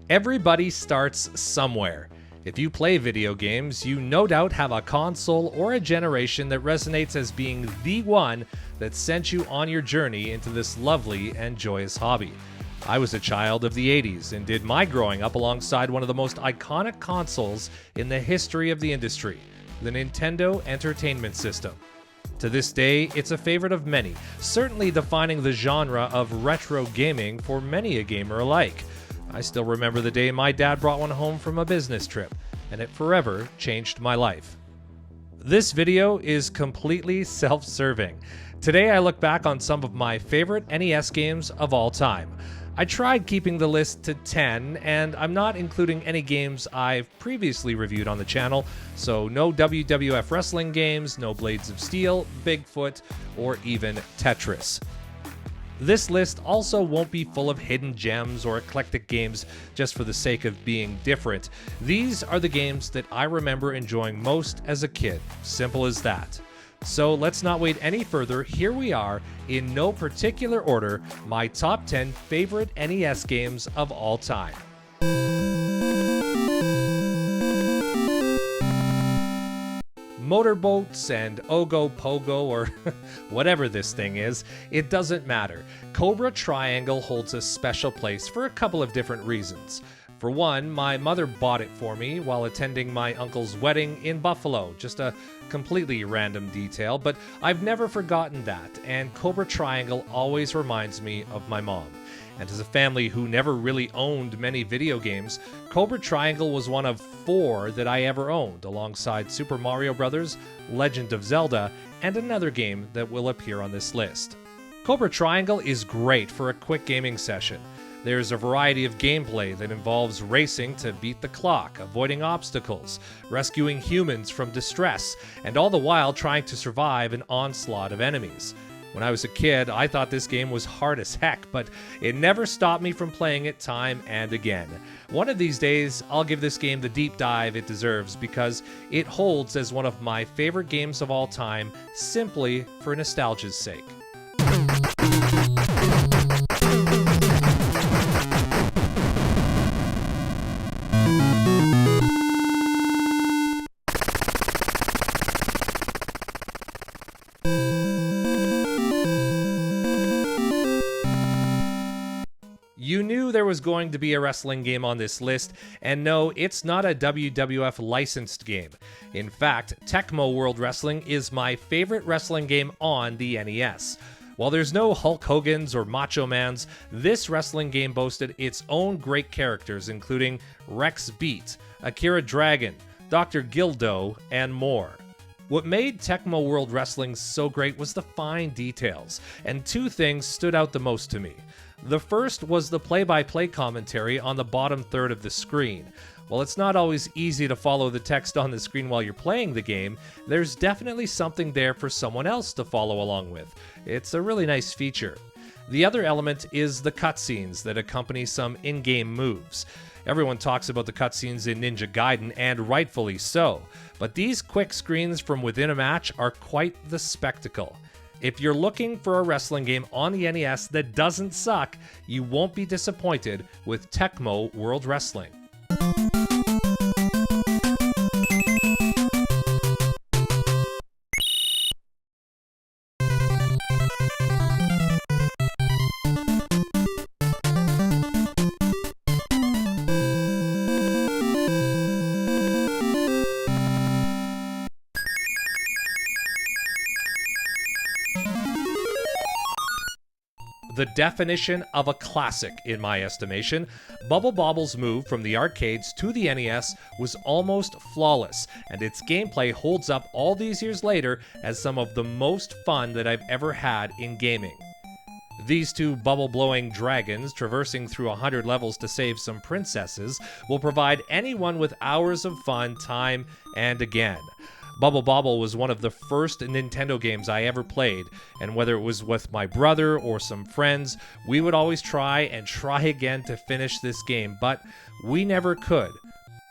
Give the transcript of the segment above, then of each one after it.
Everybody starts somewhere. If you play video games, you no doubt have a console or a generation that resonates as being the one that sent you on your journey into this lovely and joyous hobby. I was a child of the 80s and did my growing up alongside one of the most iconic consoles in the history of the industry, the Nintendo Entertainment System. To this day, it's a favorite of many, certainly defining the genre of retro gaming for many a gamer alike. I still remember the day my dad brought one home from a business trip, and it forever changed my life. This video is completely self-serving. Today I look back on some of my favorite NES games of all time. I tried keeping the list to 10, and I'm not including any games I've previously reviewed on the channel, so no WWF wrestling games, no Blades of Steel, Bigfoot, or even Tetris. This list also won't be full of hidden gems or eclectic games just for the sake of being different. These are the games that I remember enjoying most as a kid. Simple as that. So let's not wait any further. Here we are, in no particular order, my top 10 favorite NES games of all time. Motorboats and Ogo Pogo, or whatever this thing is, it doesn't matter. Cobra Triangle holds a special place for a couple of different reasons. For one, my mother bought it for me while attending my uncle's wedding in Buffalo. Just a completely random detail, but I've never forgotten that, and Cobra Triangle always reminds me of my mom. And as a family who never really owned many video games, Cobra Triangle was one of 4 that I ever owned, alongside Super Mario Bros., Legend of Zelda, and another game that will appear on this list. Cobra Triangle is great for a quick gaming session. There's a variety of gameplay that involves racing to beat the clock, avoiding obstacles, rescuing humans from distress, and all the while trying to survive an onslaught of enemies. When I was a kid, I thought this game was hard as heck, but it never stopped me from playing it time and again. One of these days, I'll give this game the deep dive it deserves because it holds as one of my favorite games of all time, simply for nostalgia's sake. You knew there was going to be a wrestling game on this list, and no, it's not a WWF licensed game. In fact, Tecmo World Wrestling is my favorite wrestling game on the NES. While there's no Hulk Hogan's or Macho Man's, this wrestling game boasted its own great characters, including Rex Beat, Akira Dragon, Dr. Gildo, and more. What made Tecmo World Wrestling so great was the fine details, and 2 things stood out the most to me. The first was the play-by-play commentary on the bottom third of the screen. While it's not always easy to follow the text on the screen while you're playing the game, there's definitely something there for someone else to follow along with. It's a really nice feature. The other element is the cutscenes that accompany some in-game moves. Everyone talks about the cutscenes in Ninja Gaiden, and rightfully so, but these quick screens from within a match are quite the spectacle. If you're looking for a wrestling game on the NES that doesn't suck, you won't be disappointed with Tecmo World Wrestling. The definition of a classic, in my estimation, Bobble's move from the arcades to the NES was almost flawless, and its gameplay holds up all these years later as some of the most fun that I've ever had in gaming. These 2 bubble-blowing dragons traversing through 100 levels to save some princesses will provide anyone with hours of fun time and again. Bobble was one of the first Nintendo games I ever played, and whether it was with my brother or some friends, we would always try and try again to finish this game, but we never could.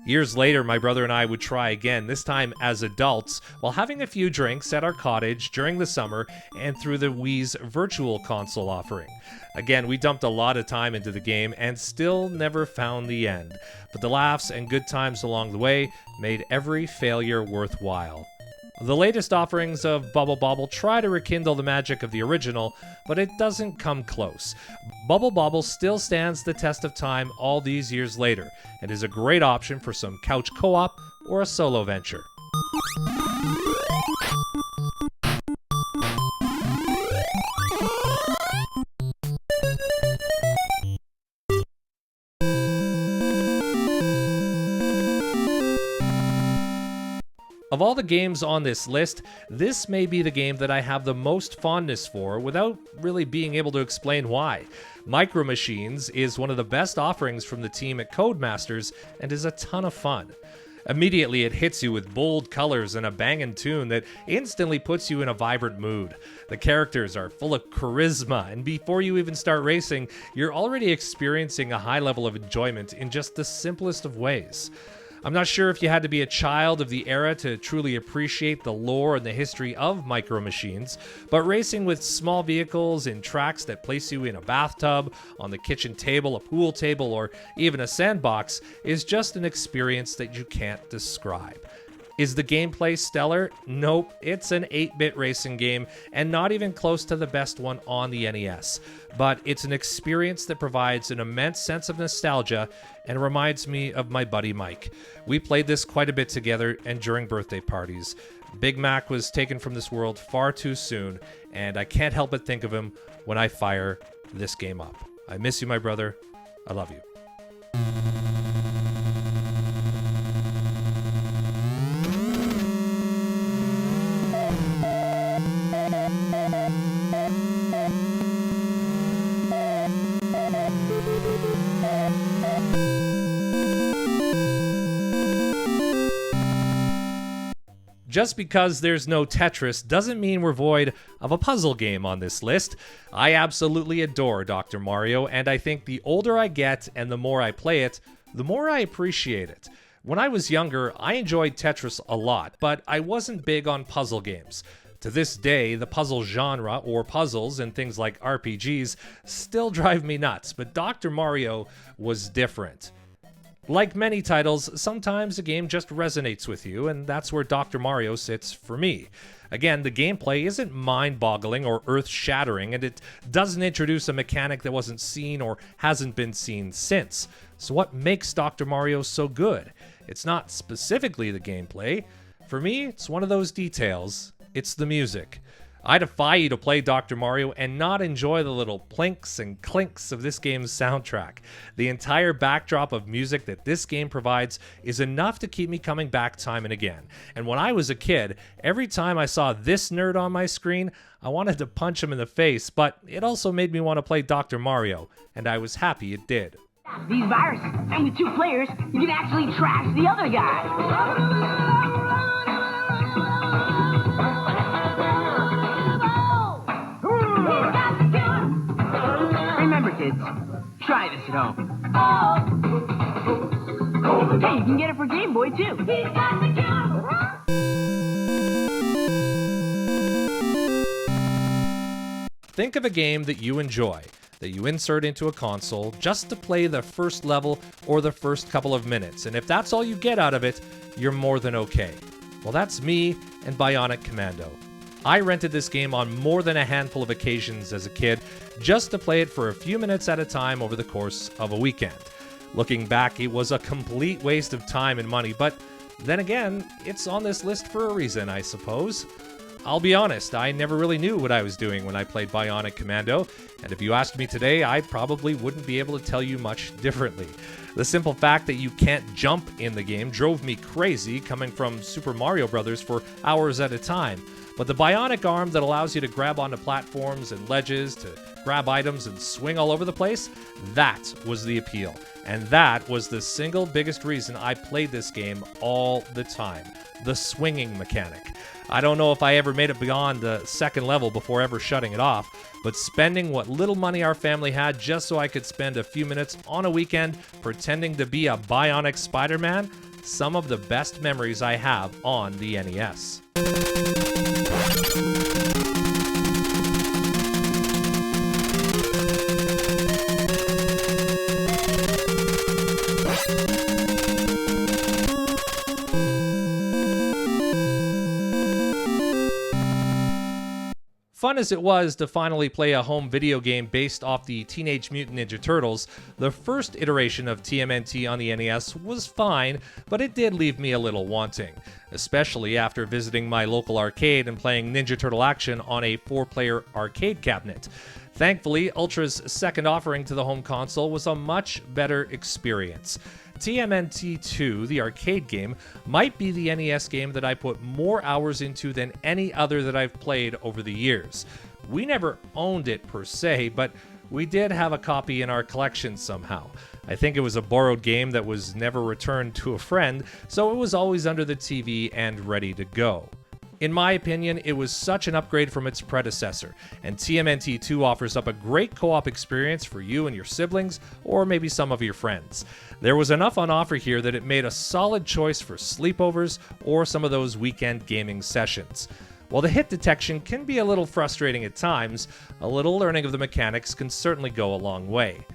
Years later, my brother and I would try again, this time as adults, while having a few drinks at our cottage during the summer and through the Wii's Virtual Console offering. Again, we dumped a lot of time into the game and still never found the end, but the laughs and good times along the way made every failure worthwhile. The latest offerings of Bobble try to rekindle the magic of the original, but it doesn't come close. Bobble still stands the test of time all these years later, and is a great option for some couch co-op or a solo venture. Of all the games on this list, this may be the game that I have the most fondness for without really being able to explain why. Micro Machines is one of the best offerings from the team at Codemasters and is a ton of fun. Immediately it hits you with bold colors and a bangin' tune that instantly puts you in a vibrant mood. The characters are full of charisma, and before you even start racing, you're already experiencing a high level of enjoyment in just the simplest of ways. I'm not sure if you had to be a child of the era to truly appreciate the lore and the history of Micro Machines, but racing with small vehicles in tracks that place you in a bathtub, on the kitchen table, a pool table, or even a sandbox is just an experience that you can't describe. Is the gameplay stellar? Nope, it's an 8-bit racing game and not even close to the best one on the NES. But it's an experience that provides an immense sense of nostalgia and reminds me of my buddy Mike. We played this quite a bit together and during birthday parties. Big Mac was taken from this world far too soon, and I can't help but think of him when I fire this game up. I miss you, my brother. I love you. Just because there's no Tetris doesn't mean we're void of a puzzle game on this list. I absolutely adore Dr. Mario, and I think the older I get and the more I play it, the more I appreciate it. When I was younger, I enjoyed Tetris a lot, but I wasn't big on puzzle games. To this day, the puzzle genre, or puzzles and things like RPGs, still drive me nuts, but Dr. Mario was different. Like many titles, sometimes a game just resonates with you, and that's where Dr. Mario sits for me. Again, the gameplay isn't mind-boggling or earth-shattering, and it doesn't introduce a mechanic that wasn't seen or hasn't been seen since. So what makes Dr. Mario so good? It's not specifically the gameplay. For me, it's one of those details. It's the music. I defy you to play Dr. Mario and not enjoy the little plinks and clinks of this game's soundtrack. The entire backdrop of music that this game provides is enough to keep me coming back time and again. And when I was a kid, every time I saw this nerd on my screen, I wanted to punch him in the face, but it also made me want to play Dr. Mario, and I was happy it did. These viruses, and with 2 players, you can actually trash the other guy. Remember, kids, try this at home. Hey, you can get it for Game Boy, too. Think of a game that you enjoy, that you insert into a console just to play the first level or the first couple of minutes, and if that's all you get out of it, you're more than okay. Well, that's me and Bionic Commando. I rented this game on more than a handful of occasions as a kid, just to play it for a few minutes at a time over the course of a weekend. Looking back, it was a complete waste of time and money, but then again, it's on this list for a reason, I suppose. I'll be honest, I never really knew what I was doing when I played Bionic Commando, and if you asked me today, I probably wouldn't be able to tell you much differently. The simple fact that you can't jump in the game drove me crazy, coming from Super Mario Bros. For hours at a time. But the bionic arm that allows you to grab onto platforms and ledges, to grab items and swing all over the place, that was the appeal. And that was the single biggest reason I played this game all the time. The swinging mechanic. I don't know if I ever made it beyond the second level before ever shutting it off, but spending what little money our family had just so I could spend a few minutes on a weekend pretending to be a bionic Spider-Man some of the best memories I have on the NES. Fun as it was to finally play a home video game based off the Teenage Mutant Ninja Turtles, the first iteration of TMNT on the NES was fine, but it did leave me a little wanting, especially after visiting my local arcade and playing Ninja Turtle action on a 4-player arcade cabinet. Thankfully, Ultra's second offering to the home console was a much better experience. TMNT 2, the arcade game, might be the NES game that I put more hours into than any other that I've played over the years. We never owned it per se, but we did have a copy in our collection somehow. I think it was a borrowed game that was never returned to a friend, so it was always under the TV and ready to go. In my opinion, it was such an upgrade from its predecessor, and TMNT 2 offers up a great co-op experience for you and your siblings, or maybe some of your friends. There was enough on offer here that it made a solid choice for sleepovers or some of those weekend gaming sessions. While the hit detection can be a little frustrating at times, a little learning of the mechanics can certainly go a long way.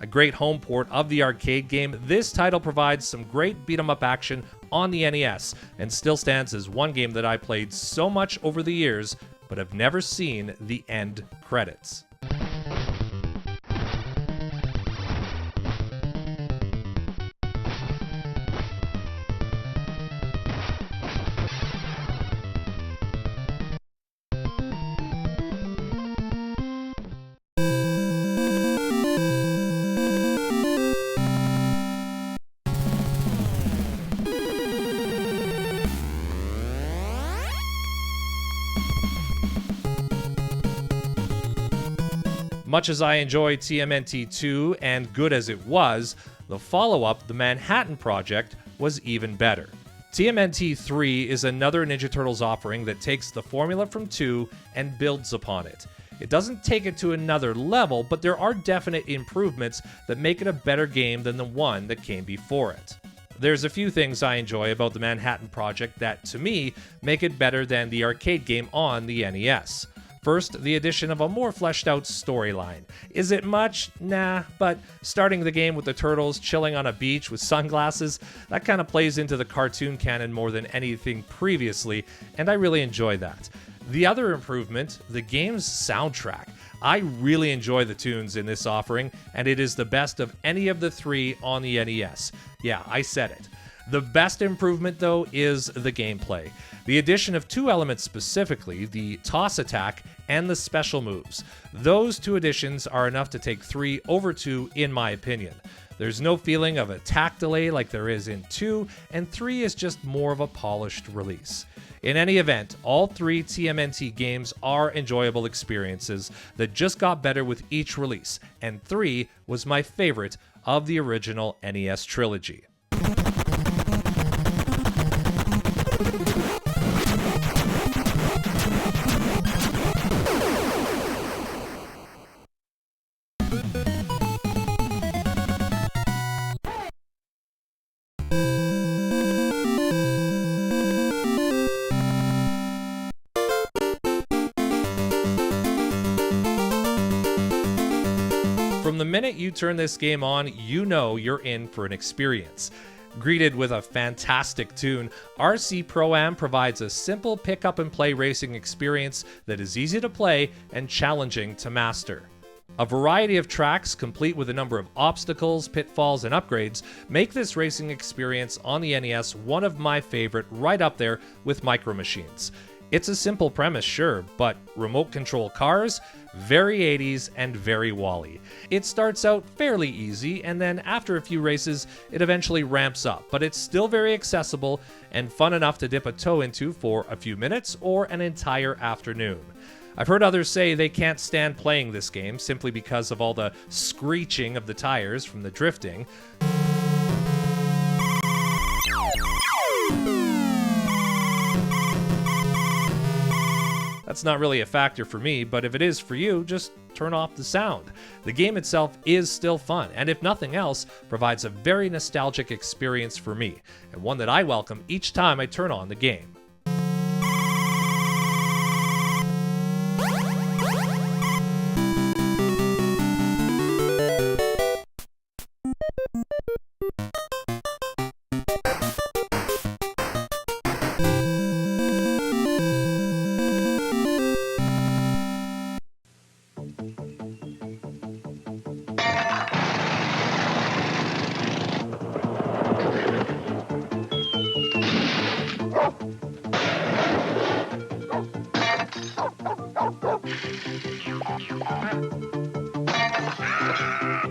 A great home port of the arcade game, this title provides some great beat-em-up action on the NES, and still stands as one game that I played so much over the years, but have never seen the end credits. Much as I enjoyed TMNT 2 and good as it was, the follow-up, the Manhattan Project, was even better. TMNT 3 is another Ninja Turtles offering that takes the formula from 2 and builds upon it. It doesn't take it to another level, but there are definite improvements that make it a better game than the one that came before it. There's a few things I enjoy about the Manhattan Project that, to me, make it better than the arcade game on the NES. First, the addition of a more fleshed out storyline. Is it much? Nah, but starting the game with the turtles chilling on a beach with sunglasses, that kind of plays into the cartoon canon more than anything previously, and I really enjoy that. The other improvement, the game's soundtrack. I really enjoy the tunes in this offering, and it is the best of any of the three on the NES. Yeah, I said it. The best improvement, though, is the gameplay. The addition of two elements specifically, the toss attack and the special moves. Those two additions are enough to take 3 over 2 in my opinion. There's no feeling of attack delay like there is in 2, and 3 is just more of a polished release. In any event, all 3 TMNT games are enjoyable experiences that just got better with each release, and 3 was my favorite of the original NES trilogy. From the minute you turn this game on, you know you're in for an experience. Greeted with a fantastic tune, RC Pro-Am provides a simple pick-up-and-play racing experience that is easy to play and challenging to master. A variety of tracks, complete with a number of obstacles, pitfalls, and upgrades, make this racing experience on the NES one of my favorite, right up there with Micro Machines. It's a simple premise, sure, but remote control cars, very 80s and very Wally. It starts out fairly easy, and then after a few races, it eventually ramps up, but it's still very accessible and fun enough to dip a toe into for a few minutes or an entire afternoon. I've heard others say they can't stand playing this game simply because of all the screeching of the tires from the drifting. That's not really a factor for me, but if it is for you, just turn turn off the sound. The game itself is still fun, and if nothing else, provides a very nostalgic experience for me, and one that I welcome each time I turn on the game.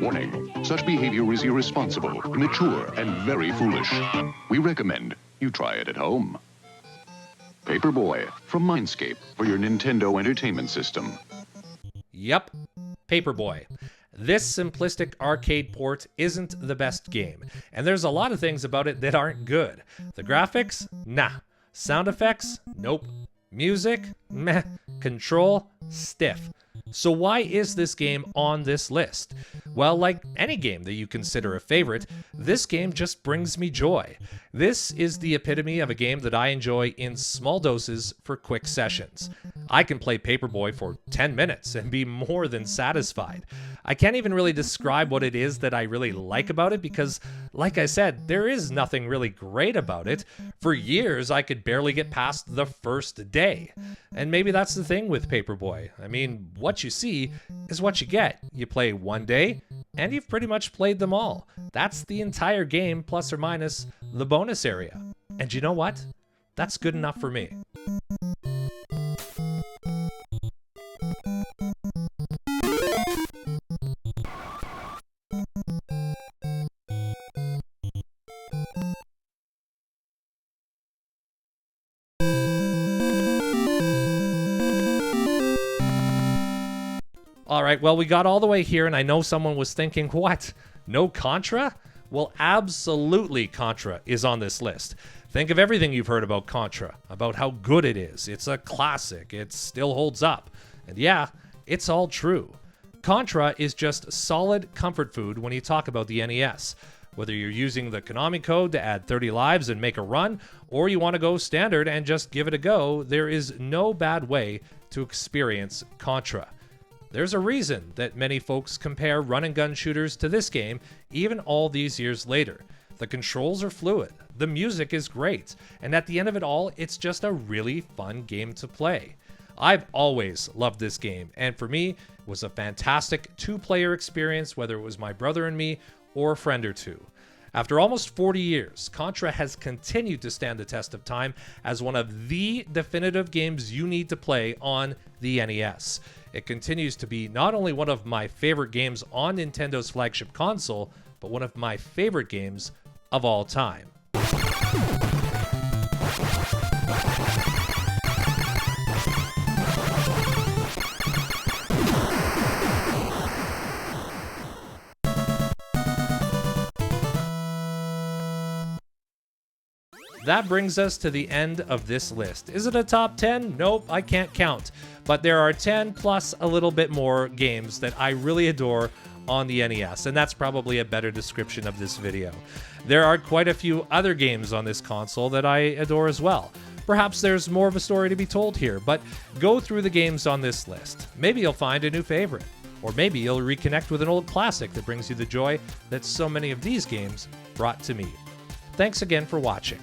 Warning, such behavior is irresponsible, immature, and very foolish. We recommend you try it at home. Paperboy from Mindscape for your Nintendo Entertainment System. Yep, Paperboy. This simplistic arcade port isn't the best game, and there's a lot of things about it that aren't good. The graphics? Nah. Sound effects? Nope. Music? Meh. Control? Stiff. So why is this game on this list? Well, like any game that you consider a favorite, this game just brings me joy. This is the epitome of a game that I enjoy in small doses for quick sessions. I can play Paperboy for 10 minutes and be more than satisfied. I can't even really describe what it is that I really like about it because, like I said, there is nothing really great about it. For years, I could barely get past the first day. And maybe that's the thing with Paperboy. I mean, what you see is what you get. You play one day, and you've pretty much played them all. That's the entire game, plus or minus the bonus area. And you know what? That's good enough for me. All right, well, we got all the way here, and I know someone was thinking, what? No Contra? Well, absolutely Contra is on this list. Think of everything you've heard about Contra, about how good it is. It's a classic. It still holds up. And yeah, it's all true. Contra is just solid comfort food when you talk about the NES. Whether you're using the Konami code to add 30 lives and make a run, or you want to go standard and just give it a go, there is no bad way to experience Contra. There's a reason that many folks compare run-and-gun shooters to this game, even all these years later. The controls are fluid, the music is great, and at the end of it all, it's just a really fun game to play. I've always loved this game, and for me, it was a fantastic two-player experience, whether it was my brother and me, or a friend or two. After almost 40 years, Contra has continued to stand the test of time as one of the definitive games you need to play on the NES. It continues to be not only one of my favorite games on Nintendo's flagship console, but one of my favorite games of all time. That brings us to the end of this list. Is it a top 10? Nope, I can't count. But there are 10 plus a little bit more games that I really adore on the NES, and that's probably a better description of this video. There are quite a few other games on this console that I adore as well. Perhaps there's more of a story to be told here, but go through the games on this list. Maybe you'll find a new favorite. Or maybe you'll reconnect with an old classic that brings you the joy that so many of these games brought to me. Thanks again for watching.